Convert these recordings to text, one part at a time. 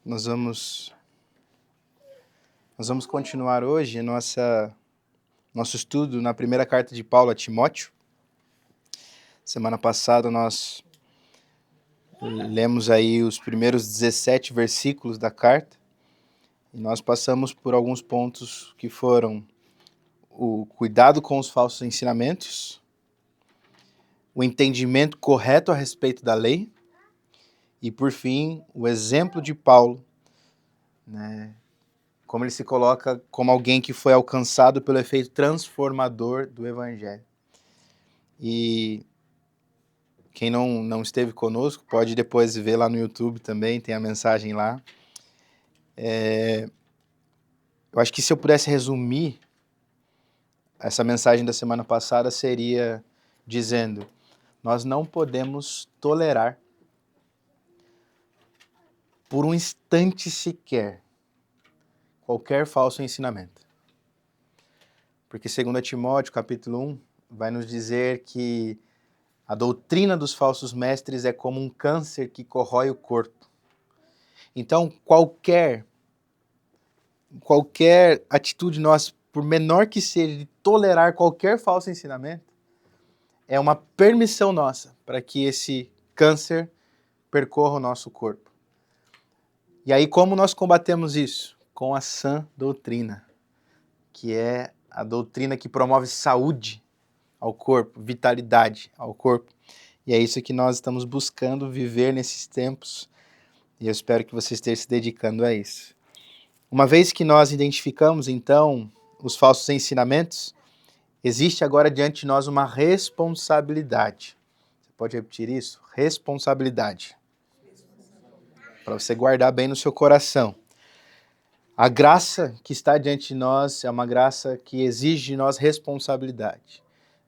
Nós vamos continuar hoje nosso estudo na primeira carta de Paulo a Timóteo. Semana passada nós lemos aí os primeiros 17 versículos da carta e nós passamos por alguns pontos que foram o cuidado com os falsos ensinamentos, o entendimento correto a respeito da lei e, por fim, o exemplo de Paulo, né? Como ele se coloca como alguém que foi alcançado pelo efeito transformador do Evangelho. E quem não esteve conosco pode depois ver lá no YouTube também, tem a mensagem lá. Eu acho que se eu pudesse resumir essa mensagem da semana passada seria dizendo: nós não podemos tolerar por um instante sequer qualquer falso ensinamento. Porque 2 Timóteo, capítulo 1, vai nos dizer que a doutrina dos falsos mestres é como um câncer que corrói o corpo. Então, qualquer atitude nossa, por menor que seja, de tolerar qualquer falso ensinamento, é uma permissão nossa para que esse câncer percorra o nosso corpo. E aí, como nós combatemos isso? Com a sã doutrina, que é a doutrina que promove saúde ao corpo, vitalidade ao corpo. E é isso que nós estamos buscando viver nesses tempos, e eu espero que você esteja se dedicando a isso. Uma vez que nós identificamos, então, os falsos ensinamentos, existe agora diante de nós uma responsabilidade. Você pode repetir isso? Responsabilidade. Para você guardar bem no seu coração. A graça que está diante de nós é uma graça que exige de nós responsabilidade.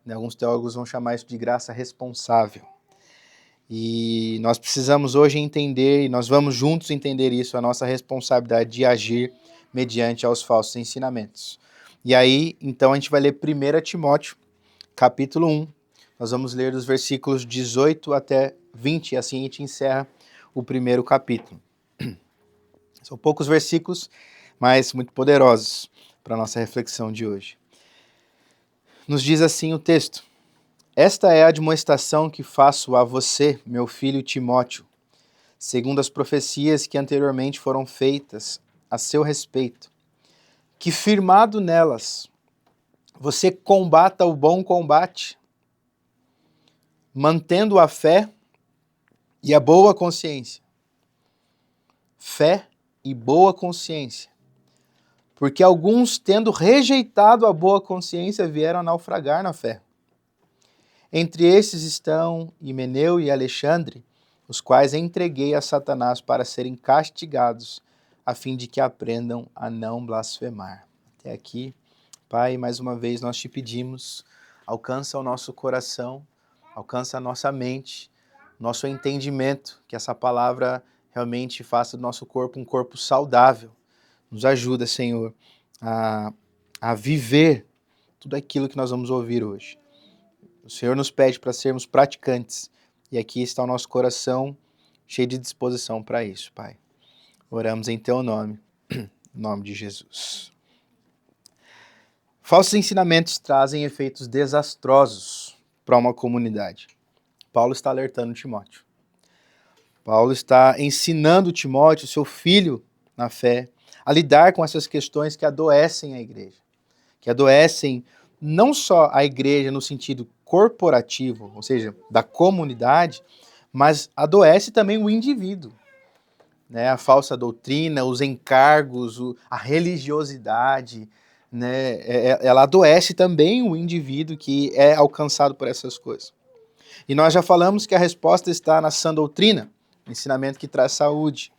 Alguns teólogos vão chamar isso de graça responsável. E nós precisamos hoje entender, e nós vamos juntos entender isso, a nossa responsabilidade de agir mediante aos falsos ensinamentos. E aí, então, a gente vai ler 1 Timóteo, capítulo 1. Nós vamos ler dos versículos 18 até 20, e assim a gente encerra o primeiro capítulo. São poucos versículos, mas muito poderosos para a nossa reflexão de hoje. Nos diz assim o texto: esta é a admoestação que faço a você, meu filho Timóteo, segundo as profecias que anteriormente foram feitas a seu respeito, que firmado nelas, você combata o bom combate, mantendo a fé e a boa consciência. Fé e boa consciência. Porque alguns, tendo rejeitado a boa consciência, vieram a naufragar na fé. Entre esses estão Himeneu e Alexandre, os quais entreguei a Satanás para serem castigados, a fim de que aprendam a não blasfemar. Até aqui, Pai, mais uma vez nós te pedimos, alcança o nosso coração, alcança a nossa mente, nosso entendimento, que essa palavra realmente faça do nosso corpo um corpo saudável. Nos ajuda, Senhor, a viver tudo aquilo que nós vamos ouvir hoje. O Senhor nos pede para sermos praticantes, e aqui está o nosso coração cheio de disposição para isso, Pai. Oramos em Teu nome, em nome de Jesus. Falsos ensinamentos trazem efeitos desastrosos para uma comunidade. Paulo está alertando Timóteo. Paulo está ensinando Timóteo, seu filho na fé, a lidar com essas questões que adoecem a igreja. Que adoecem não só a igreja no sentido corporativo, ou seja, da comunidade, mas adoece também o indivíduo. A falsa doutrina, os encargos, a religiosidade, ela adoece também o indivíduo que é alcançado por essas coisas. E nós já falamos que a resposta está na sã doutrina, ensinamento que traz saúde.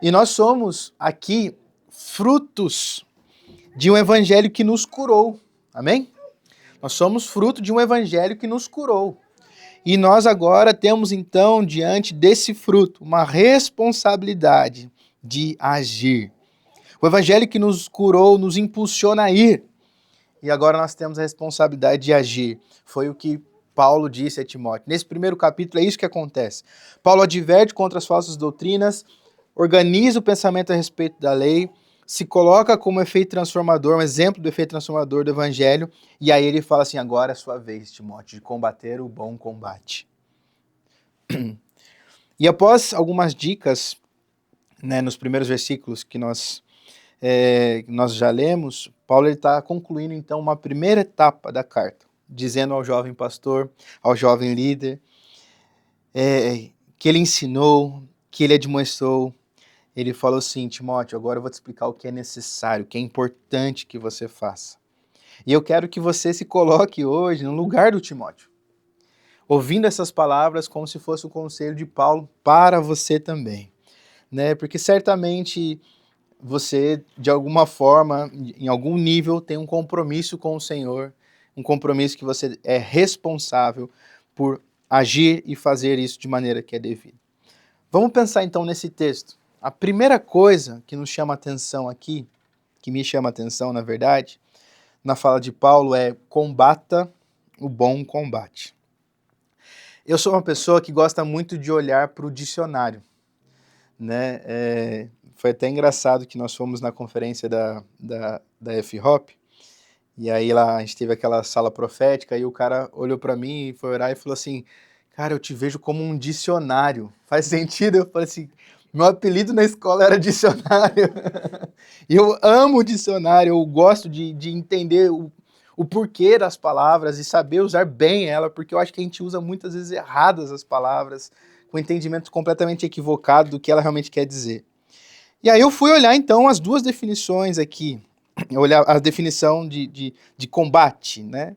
E nós somos aqui frutos de um evangelho que nos curou. Amém? Nós somos fruto de um evangelho que nos curou. E nós agora temos então, diante desse fruto, uma responsabilidade de agir. O evangelho que nos curou nos impulsiona a ir. E agora nós temos a responsabilidade de agir. Foi o que Paulo disse a Timóteo. Nesse primeiro capítulo é isso que acontece. Paulo adverte contra as falsas doutrinas, organiza o pensamento a respeito da lei, se coloca como efeito transformador, um exemplo do efeito transformador do evangelho, e aí ele fala assim, agora é a sua vez, Timóteo, de combater o bom combate. E após algumas dicas, né, nos primeiros versículos que nós já lemos, Paulo está concluindo então uma primeira etapa da carta, dizendo ao jovem pastor, ao jovem líder, que ele ensinou, que ele admoestou. Ele falou assim, Timóteo, agora eu vou te explicar o que é necessário, o que é importante que você faça. E eu quero que você se coloque hoje no lugar do Timóteo, ouvindo essas palavras como se fosse um conselho de Paulo para você também, né? Porque certamente você, de alguma forma, em algum nível, tem um compromisso com o Senhor, um compromisso que você é responsável por agir e fazer isso de maneira que é devida. Vamos pensar então nesse texto. A primeira coisa que nos chama atenção aqui, que me chama atenção, na verdade, na fala de Paulo é combata o bom combate. Eu sou uma pessoa que gosta muito de olhar para o dicionário, né? Foi até engraçado que nós fomos na conferência da F-Hop, e aí lá a gente teve aquela sala profética, e o cara olhou para mim e foi orar e falou assim, cara, eu te vejo como um dicionário. Faz sentido? Eu falei assim, meu apelido na escola era dicionário. E eu amo o dicionário, eu gosto de entender o porquê das palavras e saber usar bem ela, porque eu acho que a gente usa muitas vezes erradas as palavras, com entendimento completamente equivocado do que ela realmente quer dizer. E aí eu fui olhar então as duas definições aqui, olhar a definição de combate, né?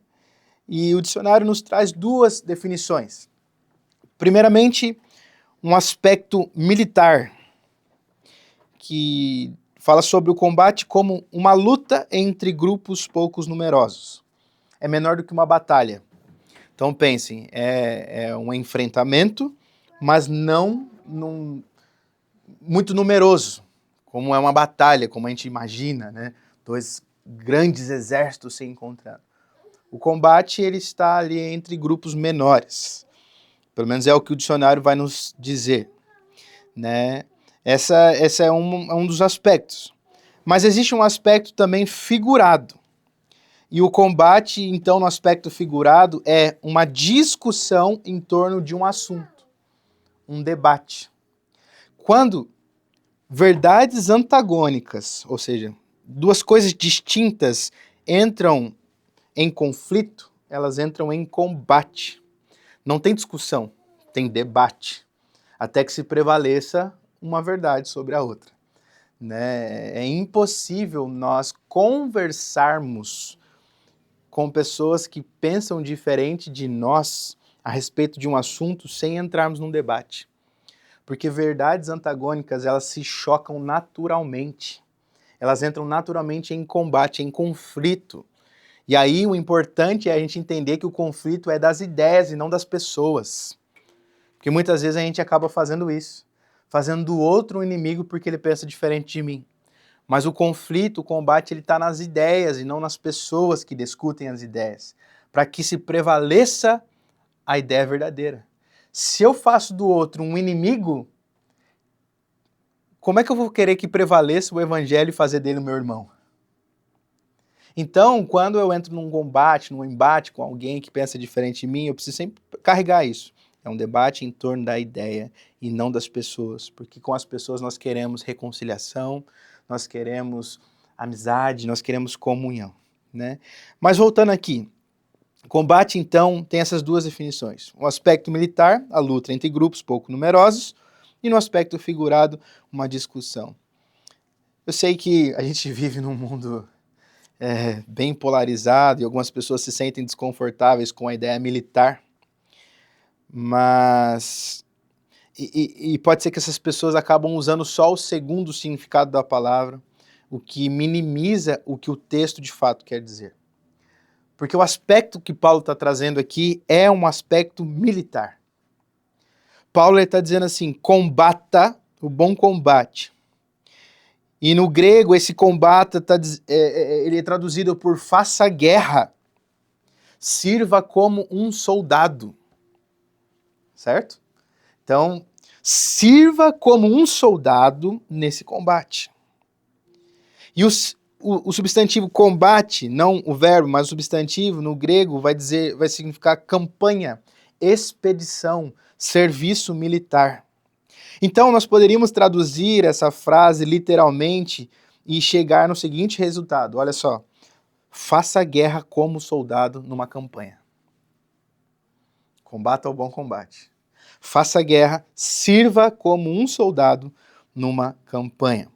E o dicionário nos traz duas definições. Primeiramente, um aspecto militar, que fala sobre o combate como uma luta entre grupos poucos numerosos. É menor do que uma batalha. Então pensem, é um enfrentamento, mas não muito numeroso, como é uma batalha, como a gente imagina, né? Dois grandes exércitos se encontrando. O combate ele está ali entre grupos menores. Pelo menos é o que o dicionário vai nos dizer, né? Essa é um dos aspectos. Mas existe um aspecto também figurado. E o combate, então, no aspecto figurado, é uma discussão em torno de um assunto, um debate. Quando verdades antagônicas, ou seja, duas coisas distintas entram em conflito, elas entram em combate. Não tem discussão, tem debate, até que se prevaleça uma verdade sobre a outra. Né? É impossível nós conversarmos com pessoas que pensam diferente de nós a respeito de um assunto sem entrarmos num debate. Porque verdades antagônicas, elas se chocam naturalmente. Elas entram naturalmente em combate, em conflito. E aí o importante é a gente entender que o conflito é das ideias e não das pessoas. Porque muitas vezes a gente acaba fazendo isso. Fazendo do outro um inimigo porque ele pensa diferente de mim. Mas o conflito, o combate, ele está nas ideias e não nas pessoas que discutem as ideias. Para que se prevaleça a ideia verdadeira. Se eu faço do outro um inimigo, como é que eu vou querer que prevaleça o evangelho e fazer dele o meu irmão? Então, quando eu entro num combate, num embate com alguém que pensa diferente de mim, eu preciso sempre carregar isso. É um debate em torno da ideia e não das pessoas. Porque com as pessoas nós queremos reconciliação, nós queremos amizade, nós queremos comunhão, né? Mas voltando aqui, combate então tem essas duas definições. O aspecto militar, a luta entre grupos pouco numerosos, e no aspecto figurado, uma discussão. Eu sei que a gente vive num mundo bem polarizado e algumas pessoas se sentem desconfortáveis com a ideia militar, mas e pode ser que essas pessoas acabam usando só o segundo significado da palavra, o que minimiza o que o texto de fato quer dizer. Porque o aspecto que Paulo está trazendo aqui é um aspecto militar. Paulo está dizendo assim, combata o bom combate. E no grego, esse combate ele é traduzido por faça guerra. Sirva como um soldado. Certo? Então, sirva como um soldado nesse combate. E o substantivo combate, não o verbo, mas o substantivo no grego vai significar campanha, expedição, serviço militar. Então nós poderíamos traduzir essa frase literalmente e chegar no seguinte resultado, olha só: faça a guerra como soldado numa campanha. Combata o bom combate. Faça a guerra, sirva como um soldado numa campanha.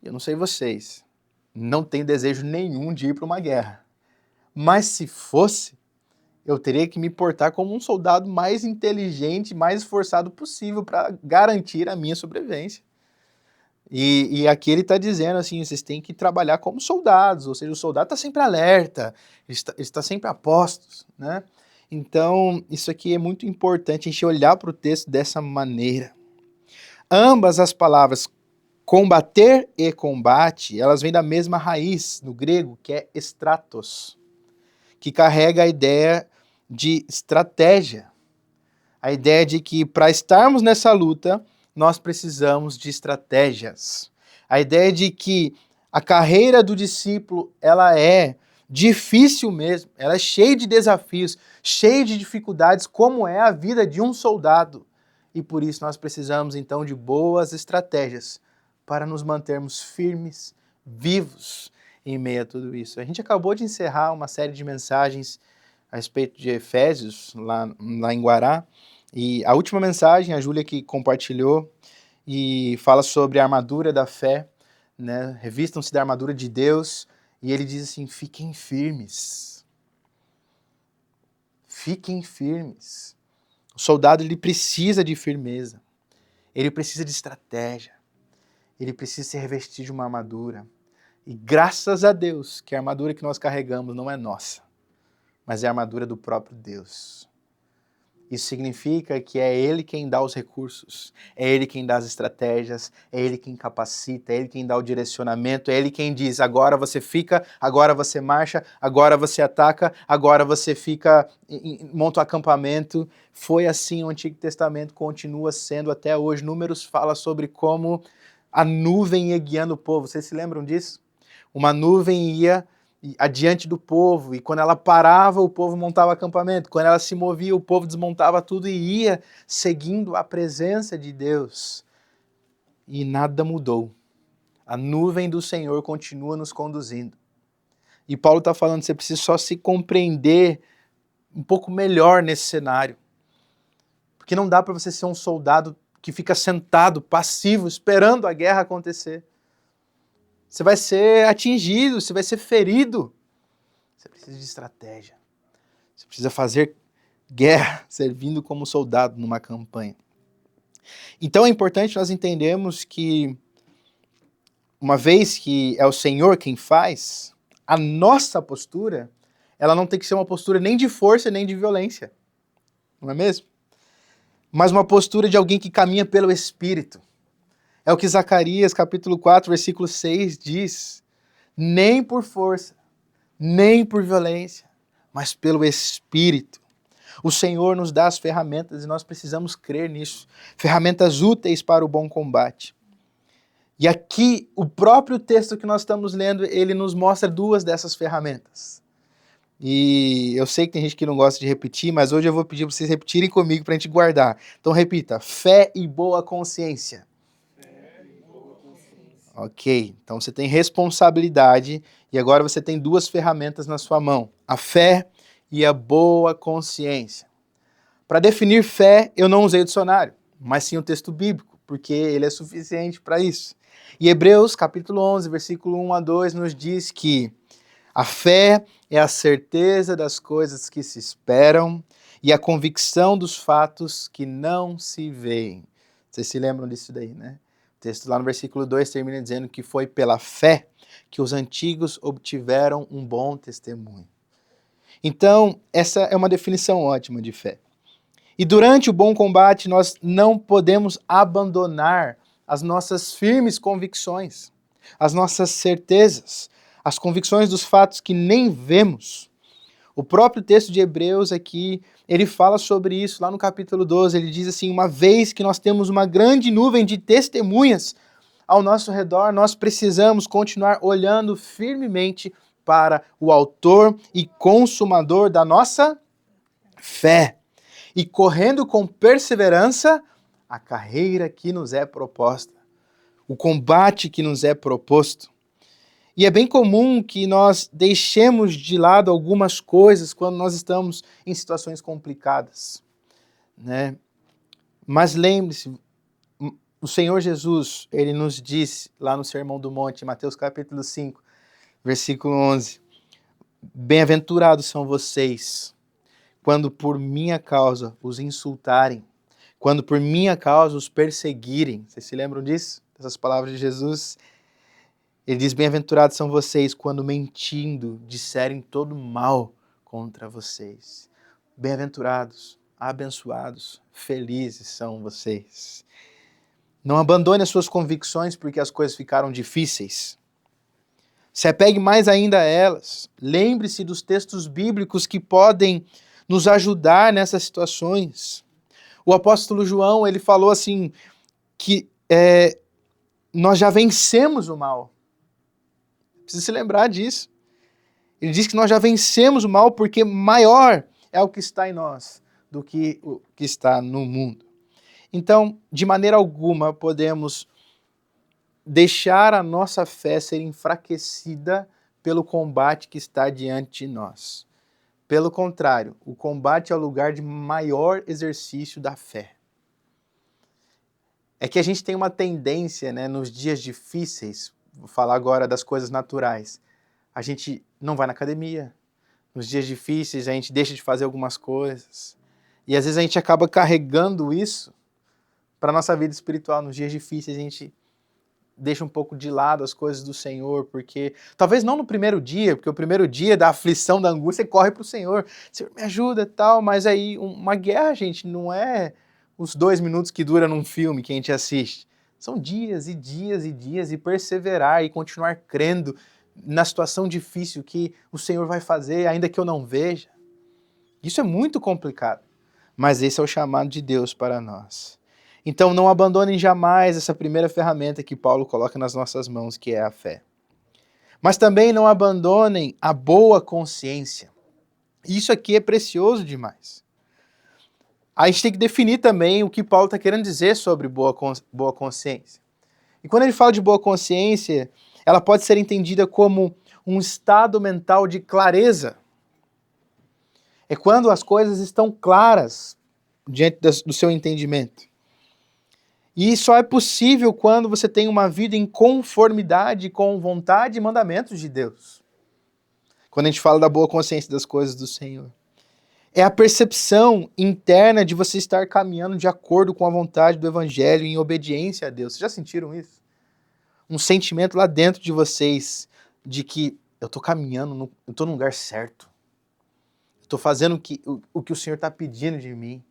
Eu não sei vocês, não tenho desejo nenhum de ir para uma guerra. Mas se fosse, eu teria que me portar como um soldado mais inteligente, mais esforçado possível para garantir a minha sobrevivência. E aqui ele está dizendo assim, vocês têm que trabalhar como soldados, ou seja, o soldado está sempre alerta, ele está sempre a postos, né? Então, isso aqui é muito importante, a gente olhar para o texto dessa maneira. Ambas as palavras combater e combate, elas vêm da mesma raiz no grego, que é stratos, que carrega a ideia de estratégia. A ideia de que para estarmos nessa luta, nós precisamos de estratégias. A ideia de que a carreira do discípulo, ela é difícil mesmo, ela é cheia de desafios, cheia de dificuldades, como é a vida de um soldado. E por isso nós precisamos então de boas estratégias para nos mantermos firmes, vivos em meio a tudo isso. A gente acabou de encerrar uma série de mensagens a respeito de Efésios, lá em Guará, e a última mensagem, a Júlia que compartilhou, e fala sobre a armadura da fé, né? Revistam-se da armadura de Deus, e ele diz assim, fiquem firmes. Fiquem firmes. O soldado, ele precisa de firmeza, ele precisa de estratégia, ele precisa se revestir de uma armadura. E graças a Deus que a armadura que nós carregamos não é nossa, mas é a armadura do próprio Deus. Isso significa que é Ele quem dá os recursos, é Ele quem dá as estratégias, é Ele quem capacita, é Ele quem dá o direcionamento, é Ele quem diz, agora você fica, agora você marcha, agora você ataca, agora você fica, monta o acampamento. Foi assim no Antigo Testamento, continua sendo até hoje. Números fala sobre como a nuvem ia guiando o povo. Vocês se lembram disso? Uma nuvem ia adiante do povo, e quando ela parava, o povo montava acampamento. Quando ela se movia, o povo desmontava tudo e ia seguindo a presença de Deus. E nada mudou. A nuvem do Senhor continua nos conduzindo. E Paulo está falando, você precisa só se compreender um pouco melhor nesse cenário. Porque não dá para você ser um soldado que fica sentado, passivo, esperando a guerra acontecer. Você vai ser atingido, você vai ser ferido. Você precisa de estratégia. Você precisa fazer guerra, servindo como soldado numa campanha. Então é importante nós entendermos que, uma vez que é o Senhor quem faz, a nossa postura, ela não tem que ser uma postura nem de força nem de violência. Não é mesmo? Mas uma postura de alguém que caminha pelo Espírito. É o que Zacarias, capítulo 4, versículo 6 diz. Nem por força, nem por violência, mas pelo Espírito. O Senhor nos dá as ferramentas e nós precisamos crer nisso. Ferramentas úteis para o bom combate. E aqui, o próprio texto que nós estamos lendo, ele nos mostra duas dessas ferramentas. E eu sei que tem gente que não gosta de repetir, mas hoje eu vou pedir para vocês repetirem comigo para a gente guardar. Então repita, fé e boa consciência. Ok, então você tem responsabilidade e agora você tem duas ferramentas na sua mão, a fé e a boa consciência. Para definir fé, eu não usei o dicionário, mas sim o texto bíblico, porque ele é suficiente para isso. E Hebreus, capítulo 11, versículo 1 a 2, nos diz que a fé é a certeza das coisas que se esperam e a convicção dos fatos que não se veem. Vocês se lembram disso daí, né? O texto lá no versículo 2 termina dizendo que foi pela fé que os antigos obtiveram um bom testemunho. Então, essa é uma definição ótima de fé. E durante o bom combate, nós não podemos abandonar as nossas firmes convicções, as nossas certezas, as convicções dos fatos que nem vemos. O próprio texto de Hebreus aqui, ele fala sobre isso lá no capítulo 12. Ele diz assim: uma vez que nós temos uma grande nuvem de testemunhas ao nosso redor, nós precisamos continuar olhando firmemente para o autor e consumador da nossa fé e correndo com perseverança a carreira que nos é proposta, o combate que nos é proposto. E é bem comum que nós deixemos de lado algumas coisas quando nós estamos em situações complicadas, né? Mas lembre-se, o Senhor Jesus, ele nos disse lá no Sermão do Monte, Mateus capítulo 5, versículo 11, bem-aventurados são vocês, quando por minha causa os insultarem, quando por minha causa os perseguirem. Vocês se lembram disso? Dessas palavras de Jesus? Ele diz, bem-aventurados são vocês quando mentindo disserem todo mal contra vocês. Bem-aventurados, abençoados, felizes são vocês. Não abandone as suas convicções porque as coisas ficaram difíceis. Se apegue mais ainda a elas. Lembre-se dos textos bíblicos que podem nos ajudar nessas situações. O apóstolo João, ele falou assim, que nós já vencemos o mal. Precisa se lembrar disso. Ele diz que nós já vencemos o mal porque maior é o que está em nós do que o que está no mundo. Então, de maneira alguma, podemos deixar a nossa fé ser enfraquecida pelo combate que está diante de nós. Pelo contrário, o combate é o lugar de maior exercício da fé. É que a gente tem uma tendência, né, nos dias difíceis, vou falar agora das coisas naturais, a gente não vai na academia. Nos dias difíceis a gente deixa de fazer algumas coisas. E às vezes a gente acaba carregando isso para a nossa vida espiritual. Nos dias difíceis a gente deixa um pouco de lado as coisas do Senhor, porque talvez não no primeiro dia, porque o primeiro dia da aflição, da angústia, você corre para o Senhor. Senhor, me ajuda e tal, mas aí uma guerra, gente, não é os 2 minutos que dura num filme que a gente assiste. São dias e dias e dias, e perseverar e continuar crendo na situação difícil que o Senhor vai fazer, ainda que eu não veja. Isso é muito complicado, mas esse é o chamado de Deus para nós. Então não abandonem jamais essa primeira ferramenta que Paulo coloca nas nossas mãos, que é a fé. Mas também não abandonem a boa consciência. Isso aqui é precioso demais. A gente tem que definir também o que Paulo está querendo dizer sobre boa consciência. E quando ele fala de boa consciência, ela pode ser entendida como um estado mental de clareza. É quando as coisas estão claras diante do seu entendimento. E só é possível quando você tem uma vida em conformidade com vontade e mandamentos de Deus. Quando a gente fala da boa consciência das coisas do Senhor. É a percepção interna de você estar caminhando de acordo com a vontade do Evangelho em obediência a Deus. Vocês já sentiram isso? Um sentimento lá dentro de vocês de que eu estou caminhando, eu estou no lugar certo. Estou fazendo o que o Senhor está pedindo de mim.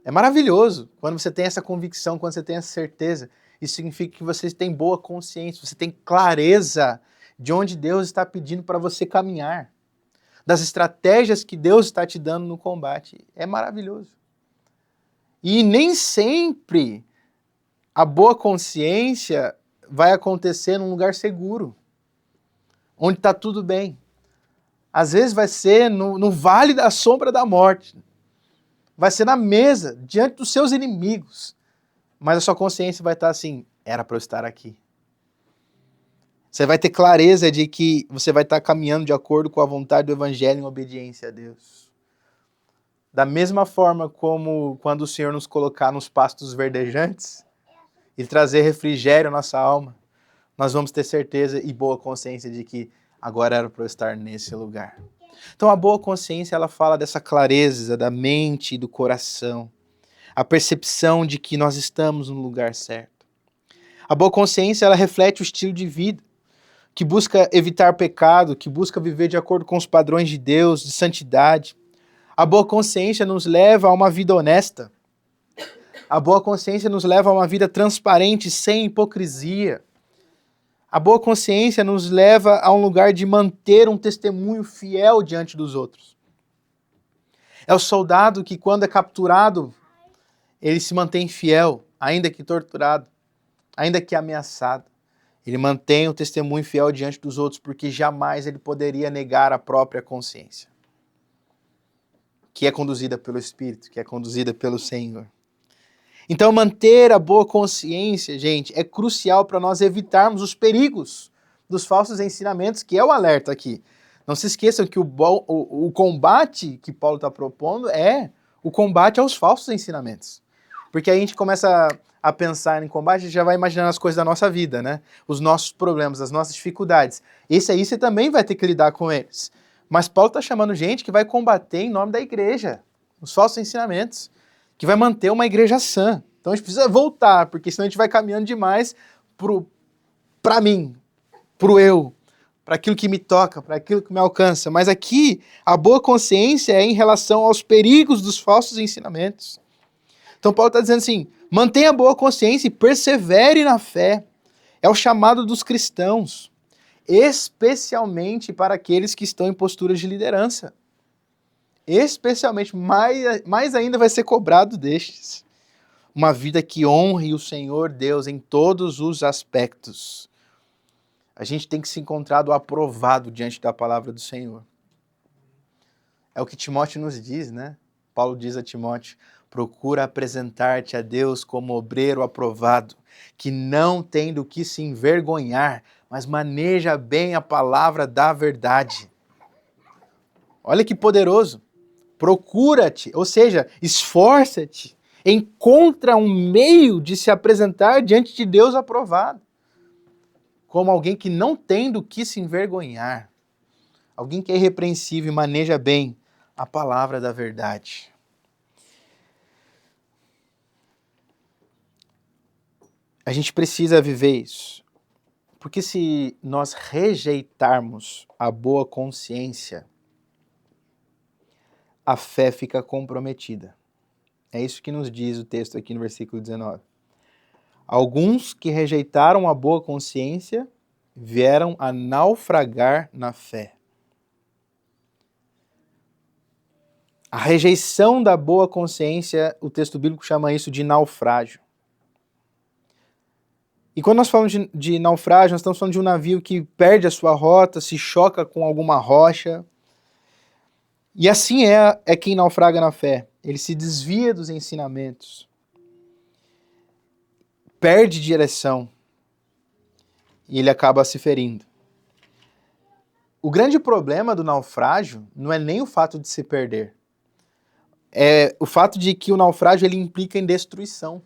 É maravilhoso quando você tem essa convicção, quando você tem essa certeza. Isso significa que você tem boa consciência, você tem clareza de onde Deus está pedindo para você caminhar, das estratégias que Deus está te dando no combate. É maravilhoso. E nem sempre a boa consciência vai acontecer num lugar seguro, onde está tudo bem. Às vezes vai ser no vale da sombra da morte. Vai ser na mesa, diante dos seus inimigos. Mas a sua consciência vai estar assim, era para eu estar aqui. Você vai ter clareza de que você vai estar caminhando de acordo com a vontade do Evangelho em obediência a Deus. Da mesma forma como quando o Senhor nos colocar nos pastos verdejantes e trazer refrigério à nossa alma, nós vamos ter certeza e boa consciência de que agora era para eu estar nesse lugar. Então a boa consciência, ela fala dessa clareza da mente e do coração, a percepção de que nós estamos no lugar certo. A boa consciência, ela reflete o estilo de vida, que busca evitar pecado, que busca viver de acordo com os padrões de Deus, de santidade. A boa consciência nos leva a uma vida honesta. A boa consciência nos leva a uma vida transparente, sem hipocrisia. A boa consciência nos leva a um lugar de manter um testemunho fiel diante dos outros. É o soldado que, quando é capturado, ele se mantém fiel, ainda que torturado, ainda que ameaçado. Ele mantém o testemunho fiel diante dos outros, porque jamais ele poderia negar a própria consciência, que é conduzida pelo Espírito, que é conduzida pelo Senhor. Então, manter a boa consciência, gente, é crucial para nós evitarmos os perigos dos falsos ensinamentos, que é o alerta aqui. Não se esqueçam que o combate que Paulo está propondo é o combate aos falsos ensinamentos. Porque aí a gente começa a pensar em combate, já vai imaginando as coisas da nossa vida, né? Os nossos problemas, as nossas dificuldades. Esse aí você também vai ter que lidar com eles. Mas Paulo está chamando gente que vai combater em nome da igreja, os falsos ensinamentos, que vai manter uma igreja sã. Então a gente precisa voltar, porque senão a gente vai caminhando demais para mim, pro eu, para aquilo que me toca, para aquilo que me alcança. Mas aqui, a boa consciência é em relação aos perigos dos falsos ensinamentos. Então Paulo está dizendo assim, mantenha a boa consciência e persevere na fé. É o chamado dos cristãos, especialmente para aqueles que estão em posturas de liderança. Especialmente, mais ainda vai ser cobrado destes. Uma vida que honre o Senhor Deus em todos os aspectos. A gente tem que se encontrar do aprovado diante da palavra do Senhor. É o que Timóteo nos diz, né? Paulo diz a Timóteo, procura apresentar-te a Deus como obreiro aprovado, que não tem do que se envergonhar, mas maneja bem a palavra da verdade. Olha que poderoso. Procura-te, ou seja, esforça-te, encontra um meio de se apresentar diante de Deus aprovado, como alguém que não tem do que se envergonhar, alguém que é irrepreensível e maneja bem a palavra da verdade. A gente precisa viver isso, porque se nós rejeitarmos a boa consciência, a fé fica comprometida. É isso que nos diz o texto aqui no versículo 19. Alguns que rejeitaram a boa consciência vieram a naufragar na fé. A rejeição da boa consciência, o texto bíblico chama isso de naufrágio. E quando nós falamos de naufrágio, nós estamos falando de um navio que perde a sua rota, se choca com alguma rocha. E assim é quem naufraga na fé. Ele se desvia dos ensinamentos, perde direção e ele acaba se ferindo. O grande problema do naufrágio não é nem o fato de se perder. É o fato de que o naufrágio ele implica em destruição.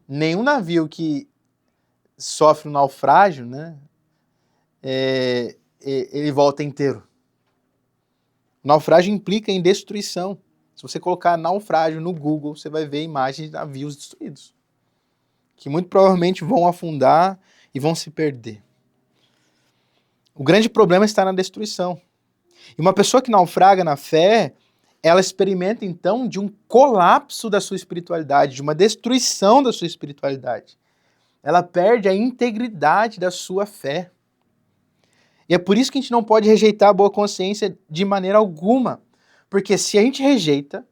Nenhum navio que sofre um naufrágio, né, ele volta inteiro. O naufrágio implica em destruição. Se você colocar naufrágio no Google, você vai ver imagens de navios destruídos, que muito provavelmente vão afundar e vão se perder. O grande problema está na destruição. E uma pessoa que naufraga na fé, ela experimenta então de um colapso da sua espiritualidade, de uma destruição da sua espiritualidade. Ela perde a integridade da sua fé. E é por isso que a gente não pode rejeitar a boa consciência de maneira alguma. Porque se a gente rejeita,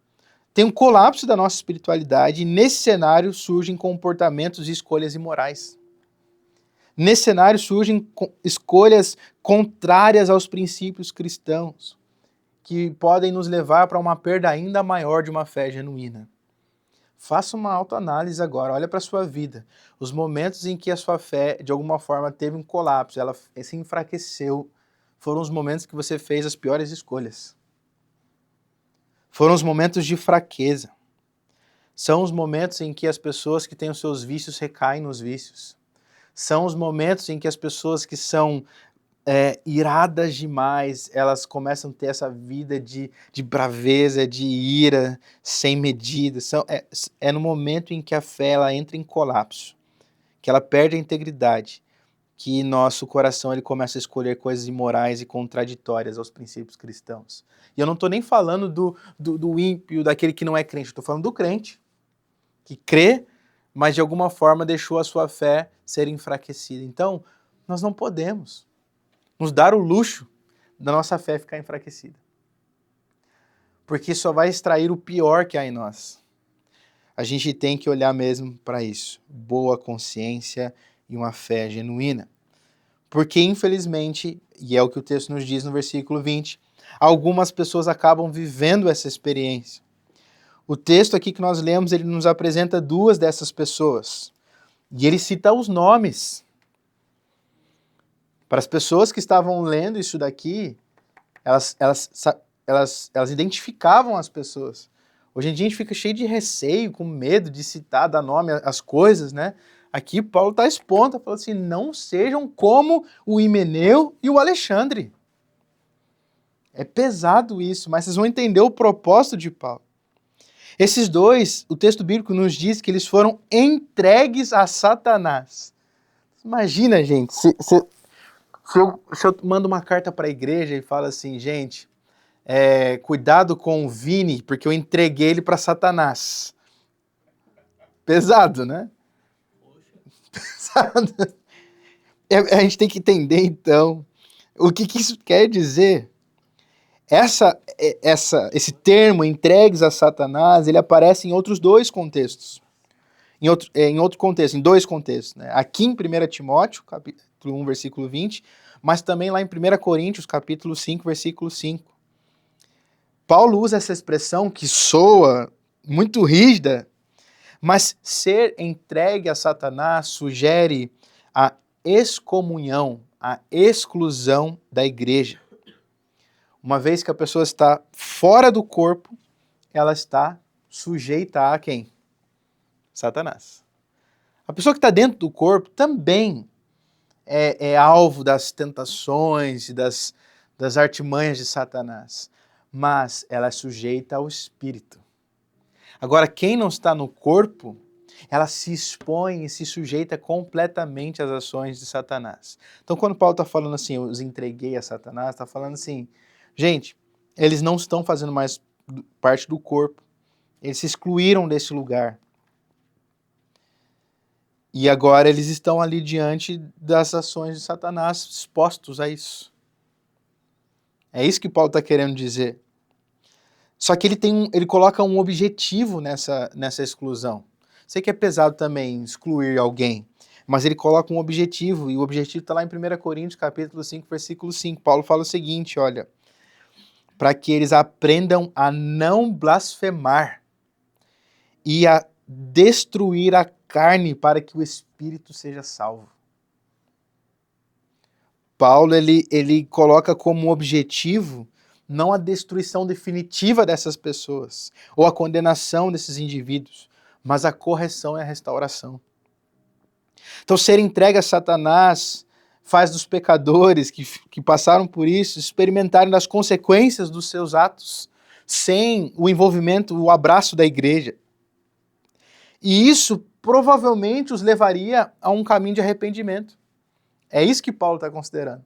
tem um colapso da nossa espiritualidade e nesse cenário surgem comportamentos e escolhas imorais. Nesse cenário surgem escolhas contrárias aos princípios cristãos, que podem nos levar para uma perda ainda maior de uma fé genuína. Faça uma autoanálise agora, olha para a sua vida. Os momentos em que a sua fé, de alguma forma, teve um colapso, ela se enfraqueceu, foram os momentos que você fez as piores escolhas. Foram os momentos de fraqueza. São os momentos em que as pessoas que têm os seus vícios recaem nos vícios. São os momentos em que as pessoas que são iradas demais, elas começam a ter essa vida de braveza, de ira sem medida. É no momento em que a fé ela entra em colapso, que ela perde a integridade, que nosso coração ele começa a escolher coisas imorais e contraditórias aos princípios cristãos. E eu não estou nem falando do ímpio, daquele que não é crente, eu estou falando do crente, que crê, mas de alguma forma deixou a sua fé ser enfraquecida. Então, nós não podemos nos dar o luxo da nossa fé ficar enfraquecida, porque só vai extrair o pior que há em nós. A gente tem que olhar mesmo para isso. Boa consciência e uma fé genuína. Porque, infelizmente, e é o que o texto nos diz no versículo 20, algumas pessoas acabam vivendo essa experiência. O texto aqui que nós lemos, ele nos apresenta duas dessas pessoas. E ele cita os nomes. Para as pessoas que estavam lendo isso daqui, elas identificavam as pessoas. Hoje em dia a gente fica cheio de receio, com medo de citar, dar nome às coisas, né? Aqui Paulo está expondo, falando assim, não sejam como o Himeneu e o Alexandre. É pesado isso, mas vocês vão entender o propósito de Paulo. Esses dois, o texto bíblico nos diz que eles foram entregues a Satanás. Imagina, gente, se eu mando uma carta para a igreja e falo assim, gente, cuidado com o Vini, porque eu entreguei ele para Satanás. Pesado, né? Pesado. A gente tem que entender, então, o que isso quer dizer. Esse termo, entregues a Satanás, ele aparece em outros dois contextos. Em dois contextos. Né? Aqui em 1 Timóteo, capítulo 1, versículo 20, mas também lá em 1 Coríntios, capítulo 5, versículo 5. Paulo usa essa expressão que soa muito rígida, mas ser entregue a Satanás sugere a excomunhão, a exclusão da igreja. Uma vez que a pessoa está fora do corpo, ela está sujeita a quem? Satanás. A pessoa que está dentro do corpo também é alvo das tentações e das artimanhas de Satanás, mas ela é sujeita ao espírito. Agora, quem não está no corpo, ela se expõe e se sujeita completamente às ações de Satanás. Então, quando Paulo está falando assim, eu os entreguei a Satanás, está falando assim, gente, eles não estão fazendo mais parte do corpo, eles se excluíram desse lugar. E agora eles estão ali diante das ações de Satanás, expostos a isso. É isso que Paulo está querendo dizer. Só que ele coloca um objetivo nessa exclusão. Sei que é pesado também excluir alguém, mas ele coloca um objetivo, e o objetivo está lá em 1 Coríntios, capítulo 5, versículo 5. Paulo fala o seguinte, olha, para que eles aprendam a não blasfemar e a destruir a carne para que o espírito seja salvo. Paulo, ele coloca como objetivo não a destruição definitiva dessas pessoas, ou a condenação desses indivíduos, mas a correção e a restauração. Então, ser entregue a Satanás faz dos pecadores que passaram por isso experimentarem das consequências dos seus atos, sem o envolvimento, o abraço da igreja. E isso provavelmente os levaria a um caminho de arrependimento. É isso que Paulo está considerando.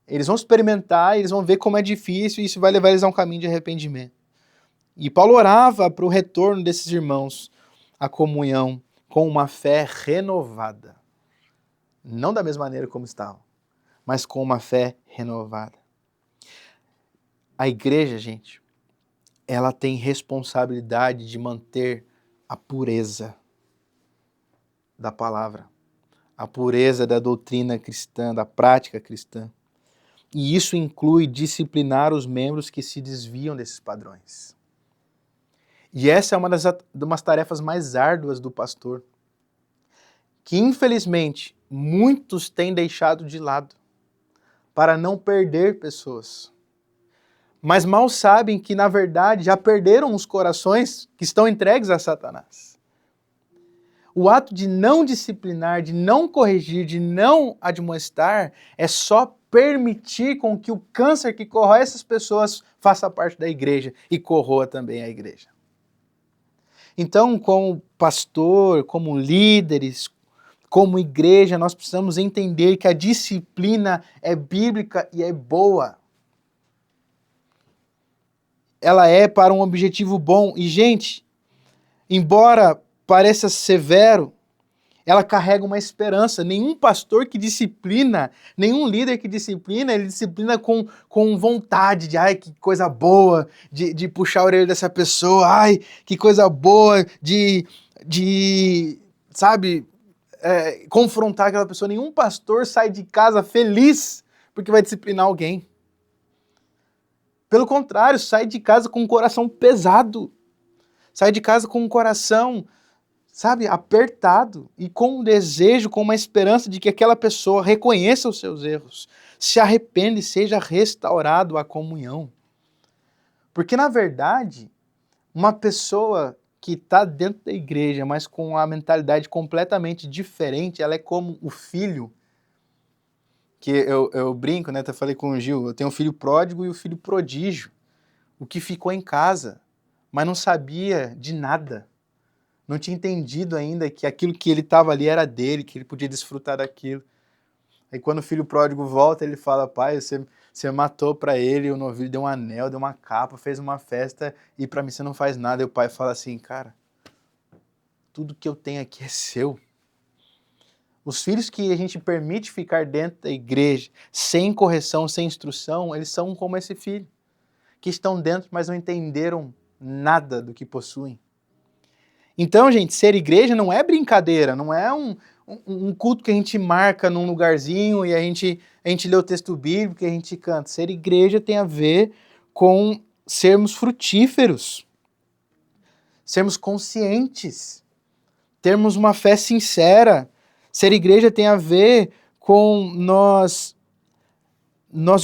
Eles vão experimentar, eles vão ver como é difícil e isso vai levar eles a um caminho de arrependimento. E Paulo orava para o retorno desses irmãos à comunhão com uma fé renovada. Não da mesma maneira como estavam, mas com uma fé renovada. A igreja, gente, ela tem responsabilidade de manter a pureza da palavra, a pureza da doutrina cristã, da prática cristã. E isso inclui disciplinar os membros que se desviam desses padrões. E essa é uma das tarefas mais árduas do pastor, que infelizmente muitos têm deixado de lado para não perder pessoas. Mas mal sabem que, na verdade, já perderam os corações que estão entregues a Satanás. O ato de não disciplinar, de não corrigir, de não admoestar, é só permitir com que o câncer que corrói essas pessoas faça parte da igreja e corroa também a igreja. Então, como pastor, como líderes, como igreja, nós precisamos entender que a disciplina é bíblica e é boa. Ela é para um objetivo bom. E, gente, embora pareça severo, ela carrega uma esperança. Nenhum pastor que disciplina, nenhum líder que disciplina, ele disciplina com vontade de, ai, que coisa boa, de puxar a orelha dessa pessoa, ai, que coisa boa, sabe, confrontar aquela pessoa. Nenhum pastor sai de casa feliz porque vai disciplinar alguém. Pelo contrário, sai de casa com o coração pesado. Sai de casa com o coração, sabe, apertado e com um desejo, com uma esperança de que aquela pessoa reconheça os seus erros, se arrependa e seja restaurado à comunhão. Porque, na verdade, uma pessoa que está dentro da igreja, mas com uma mentalidade completamente diferente, ela é como o filho, que eu brinco, né, até falei com o Gil, eu tenho um filho pródigo e o filho prodígio, o que ficou em casa, mas não sabia de nada. Não tinha entendido ainda que aquilo que ele estava ali era dele, que ele podia desfrutar daquilo. Aí quando o filho pródigo volta, ele fala, pai, você matou para ele, o novilho deu um anel, deu uma capa, fez uma festa e para mim você não faz nada. E o pai fala assim, cara, tudo que eu tenho aqui é seu. Os filhos que a gente permite ficar dentro da igreja, sem correção, sem instrução, eles são como esse filho, que estão dentro, mas não entenderam nada do que possuem. Então, gente, ser igreja não é brincadeira, não é um culto que a gente marca num lugarzinho e a gente lê o texto bíblico e a gente canta. Ser igreja tem a ver com sermos frutíferos, sermos conscientes, termos uma fé sincera. Ser igreja tem a ver com nós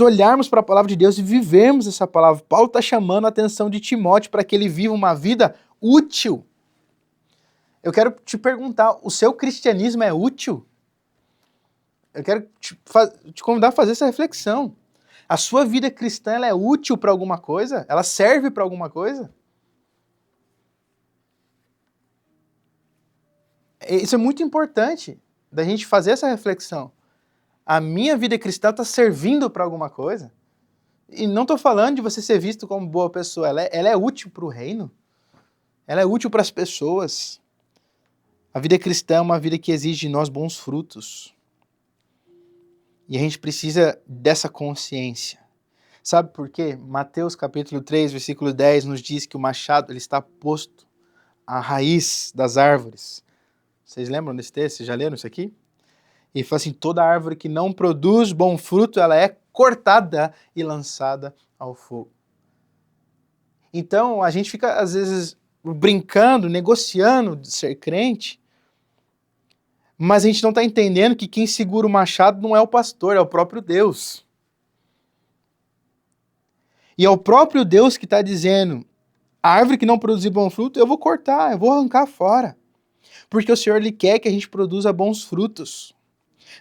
olharmos para a palavra de Deus e vivermos essa palavra. Paulo está chamando a atenção de Timóteo para que ele viva uma vida útil. Eu quero te perguntar, o seu cristianismo é útil? Eu quero te convidar a fazer essa reflexão. A sua vida cristã, ela é útil para alguma coisa? Ela serve para alguma coisa? Isso é muito importante, da gente fazer essa reflexão. A minha vida cristã está servindo para alguma coisa? E não estou falando de você ser visto como boa pessoa, ela é útil para o reino? Ela é útil para as pessoas? A vida cristã é uma vida que exige de nós bons frutos. E a gente precisa dessa consciência. Sabe por quê? Mateus capítulo 3, versículo 10 nos diz que o machado ele está posto à raiz das árvores. Vocês lembram desse texto? Vocês já leram isso aqui? E fala assim, toda árvore que não produz bom fruto, ela é cortada e lançada ao fogo. Então, a gente fica, às vezes, brincando, negociando de ser crente, mas a gente não está entendendo que quem segura o machado não é o pastor, é o próprio Deus. E é o próprio Deus que está dizendo, a árvore que não produzir bom fruto, eu vou cortar, eu vou arrancar fora. Porque o Senhor ele quer que a gente produza bons frutos.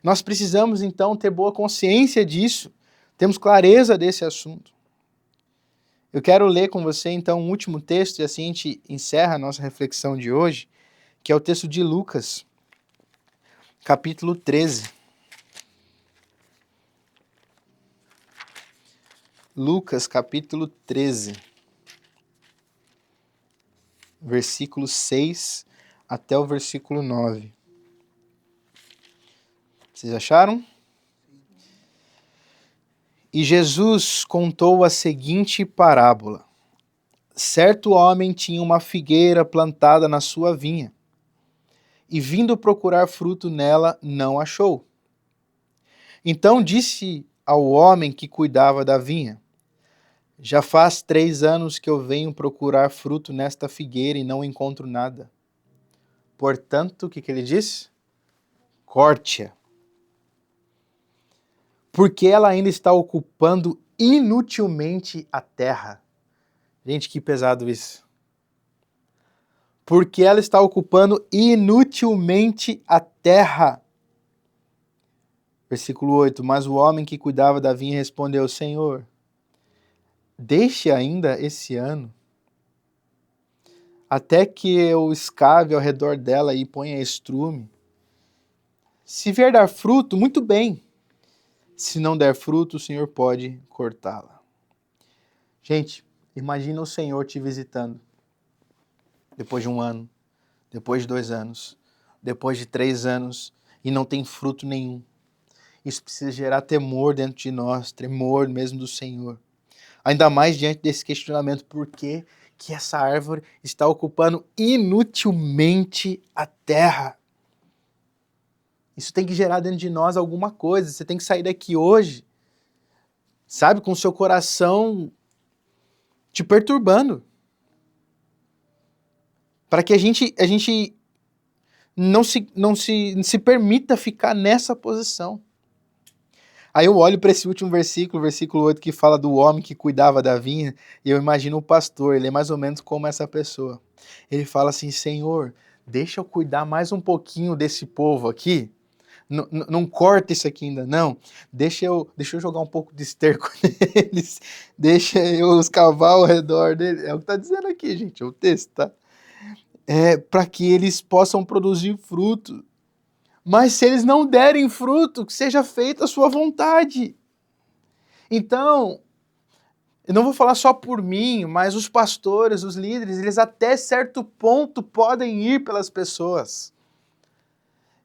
Nós precisamos, então, ter boa consciência disso. Temos clareza desse assunto. Eu quero ler com você, então, um último texto, e assim a gente encerra a nossa reflexão de hoje, que é o texto de Lucas, capítulo 13. Lucas, capítulo 13. Versículo 6 até o versículo 9. Vocês acharam? E Jesus contou a seguinte parábola. Certo homem tinha uma figueira plantada na sua vinha, e vindo procurar fruto nela, não achou. Então disse ao homem que cuidava da vinha, já faz 3 anos que eu venho procurar fruto nesta figueira e não encontro nada. Portanto, o que ele disse? Corte-a. Porque ela ainda está ocupando inutilmente a terra. Gente, que pesado isso. Porque ela está ocupando inutilmente a terra. Versículo 8. Mas o homem que cuidava da vinha respondeu, Senhor, deixe ainda esse ano, até que eu escave ao redor dela e ponha estrume. Se vier dar fruto, muito bem. Se não der fruto, o Senhor pode cortá-la. Gente, imagina o Senhor te visitando depois de 1 ano, depois de 2 anos, depois de 3 anos, e não tem fruto nenhum. Isso precisa gerar temor dentro de nós, temor mesmo do Senhor. Ainda mais diante desse questionamento, por que que essa árvore está ocupando inutilmente a terra? Isso tem que gerar dentro de nós alguma coisa. Você tem que sair daqui hoje, sabe, com o seu coração te perturbando. Para que a gente não se permita ficar nessa posição. Aí eu olho para esse último versículo, versículo 8, que fala do homem que cuidava da vinha, e eu imagino o pastor, ele é mais ou menos como essa pessoa. Ele fala assim, Senhor, deixa eu cuidar mais um pouquinho desse povo aqui, não corta isso aqui ainda não, deixa eu jogar um pouco de esterco neles, deixa eu escavar ao redor deles, é o que está dizendo aqui, gente, é o texto, tá? Para que eles possam produzir fruto. Mas se eles não derem fruto, que seja feita a sua vontade. Então, eu não vou falar só por mim, mas os pastores, os líderes, eles até certo ponto podem ir pelas pessoas.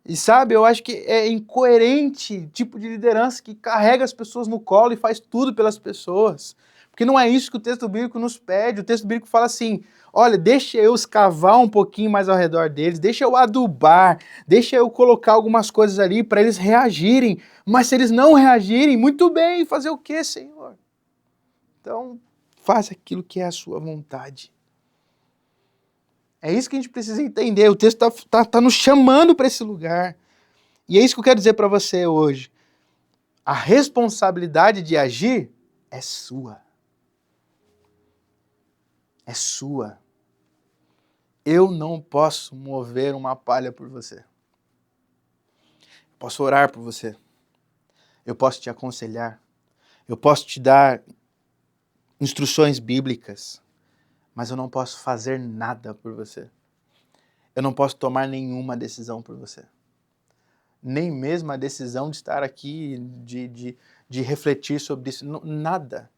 E sabe, eu acho que é incoerente tipo de liderança que carrega as pessoas no colo e faz tudo pelas pessoas. Porque não é isso que o texto bíblico nos pede. O texto bíblico fala assim, olha, deixa eu escavar um pouquinho mais ao redor deles, deixa eu adubar, deixa eu colocar algumas coisas ali para eles reagirem. Mas se eles não reagirem, muito bem, fazer o quê, Senhor? Então, faz aquilo que é a sua vontade. É isso que a gente precisa entender. O texto tá nos chamando para esse lugar. E é isso que eu quero dizer para você hoje. A responsabilidade de agir é sua. É sua. Eu não posso mover uma palha por você. Eu posso orar por você. Eu posso te aconselhar. Eu posso te dar instruções bíblicas. Mas eu não posso fazer nada por você. Eu não posso tomar nenhuma decisão por você. Nem mesmo a decisão de estar aqui, de refletir sobre isso. Nada.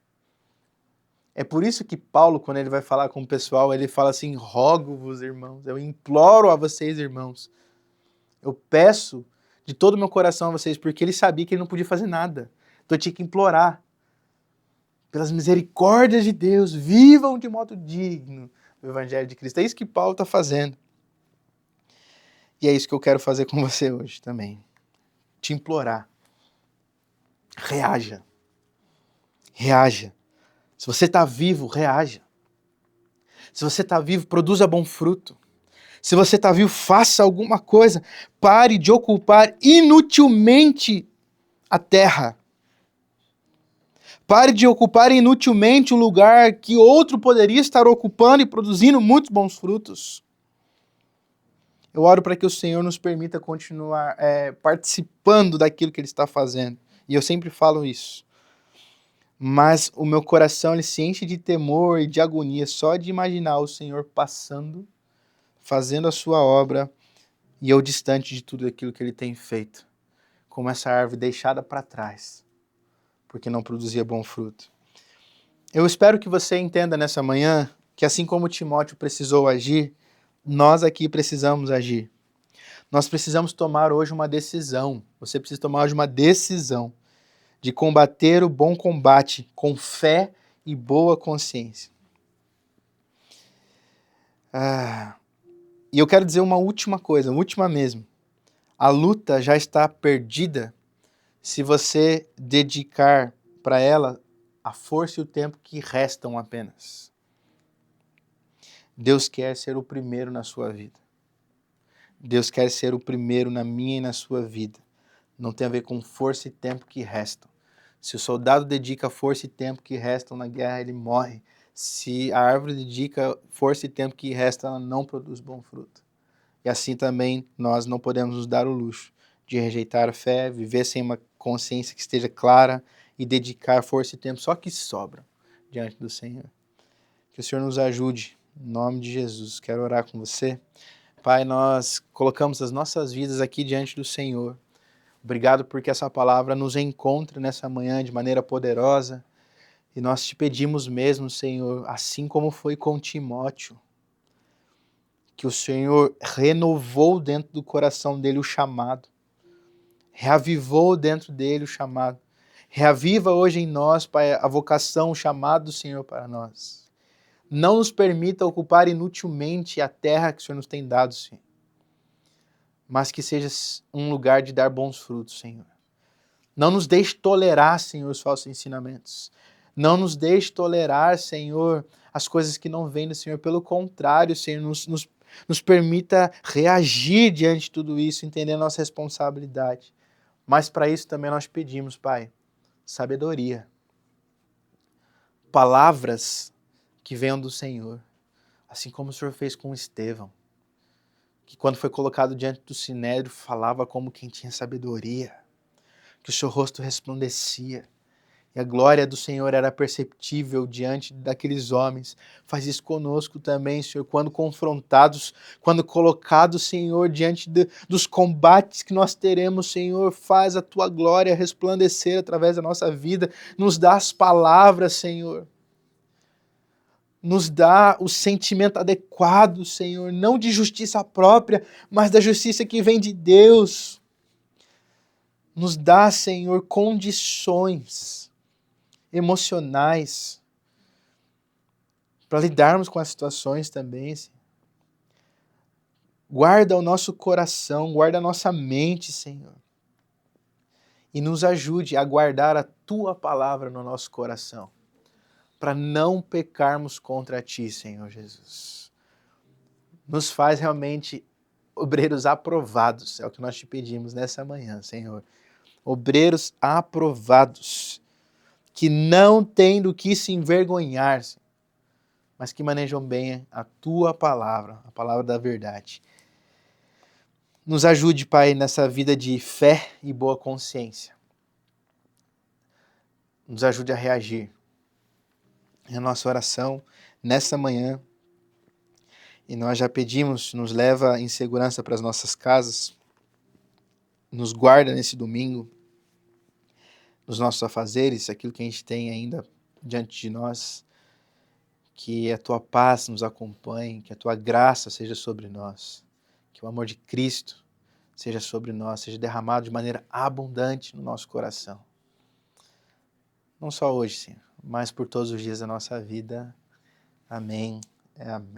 É por isso que Paulo, quando ele vai falar com o pessoal, ele fala assim, rogo-vos, irmãos, eu imploro a vocês, irmãos. Eu peço de todo o meu coração a vocês, porque ele sabia que ele não podia fazer nada. Então eu tinha que implorar. Pelas misericórdias de Deus, vivam de modo digno do Evangelho de Cristo. É isso que Paulo está fazendo. E é isso que eu quero fazer com você hoje também. Te implorar. Reaja. Reaja. Se você está vivo, reaja. Se você está vivo, produza bom fruto. Se você está vivo, faça alguma coisa. Pare de ocupar inutilmente a terra. Pare de ocupar inutilmente um lugar que outro poderia estar ocupando e produzindo muitos bons frutos. Eu oro para que o Senhor nos permita continuar participando daquilo que Ele está fazendo. E eu sempre falo isso. Mas o meu coração ele se enche de temor e de agonia só de imaginar o Senhor passando, fazendo a sua obra e eu distante de tudo aquilo que Ele tem feito. Como essa árvore deixada para trás, porque não produzia bom fruto. Eu espero que você entenda nessa manhã que assim como Timóteo precisou agir, nós aqui precisamos agir. Nós precisamos tomar hoje uma decisão. Você precisa tomar hoje uma decisão de combater o bom combate com fé e boa consciência. E eu quero dizer uma última coisa, última mesmo. A luta já está perdida se você dedicar para ela a força e o tempo que restam apenas. Deus quer ser o primeiro na sua vida. Deus quer ser o primeiro na minha e na sua vida. Não tem a ver com força e tempo que restam. Se o soldado dedica força e tempo que restam na guerra, ele morre. Se a árvore dedica força e tempo que restam, ela não produz bom fruto. E assim também nós não podemos nos dar o luxo de rejeitar a fé, viver sem uma consciência que esteja clara e dedicar força e tempo só que sobram diante do Senhor. Que o Senhor nos ajude, em nome de Jesus. Quero orar com você. Pai, nós colocamos as nossas vidas aqui diante do Senhor. Obrigado porque essa palavra nos encontra nessa manhã de maneira poderosa. E nós te pedimos mesmo, Senhor, assim como foi com Timóteo, que o Senhor renovou dentro do coração dele o chamado, reavivou dentro dele o chamado. Reaviva hoje em nós, Pai, a vocação, o chamado do Senhor para nós. Não nos permita ocupar inutilmente a terra que o Senhor nos tem dado, Senhor, mas que seja um lugar de dar bons frutos, Senhor. Não nos deixe tolerar, Senhor, os falsos ensinamentos. Não nos deixe tolerar, Senhor, as coisas que não vêm do Senhor. Pelo contrário, Senhor, nos permita reagir diante de tudo isso, entender a nossa responsabilidade. Mas para isso também nós pedimos, Pai, sabedoria. Palavras que venham do Senhor. Assim como o Senhor fez com Estevão, que quando foi colocado diante do sinédrio falava como quem tinha sabedoria, que o seu rosto resplandecia e a glória do Senhor era perceptível diante daqueles homens. Faz isso conosco também, Senhor, quando confrontados, quando colocados, Senhor, diante dos combates que nós teremos, Senhor, faz a tua glória resplandecer através da nossa vida, nos dá as palavras, Senhor. Nos dá o sentimento adequado, Senhor, não de justiça própria, mas da justiça que vem de Deus. Nos dá, Senhor, condições emocionais para lidarmos com as situações também, Senhor. Guarda o nosso coração, guarda a nossa mente, Senhor. E nos ajude a guardar a tua palavra no nosso coração, para não pecarmos contra ti, Senhor Jesus. Nos faz realmente obreiros aprovados, é o que nós te pedimos nessa manhã, Senhor. Obreiros aprovados, que não têm do que se envergonhar, mas que manejam bem a tua palavra, a palavra da verdade. Nos ajude, Pai, nessa vida de fé e boa consciência. Nos ajude a reagir. É a nossa oração nessa manhã. E nós já pedimos, nos leva em segurança para as nossas casas, nos guarda nesse domingo, nos nossos afazeres, aquilo que a gente tem ainda diante de nós, que a tua paz nos acompanhe, que a tua graça seja sobre nós, que o amor de Cristo seja sobre nós, seja derramado de maneira abundante no nosso coração. Não só hoje, Senhor, mas por todos os dias da nossa vida. Amém. Amém.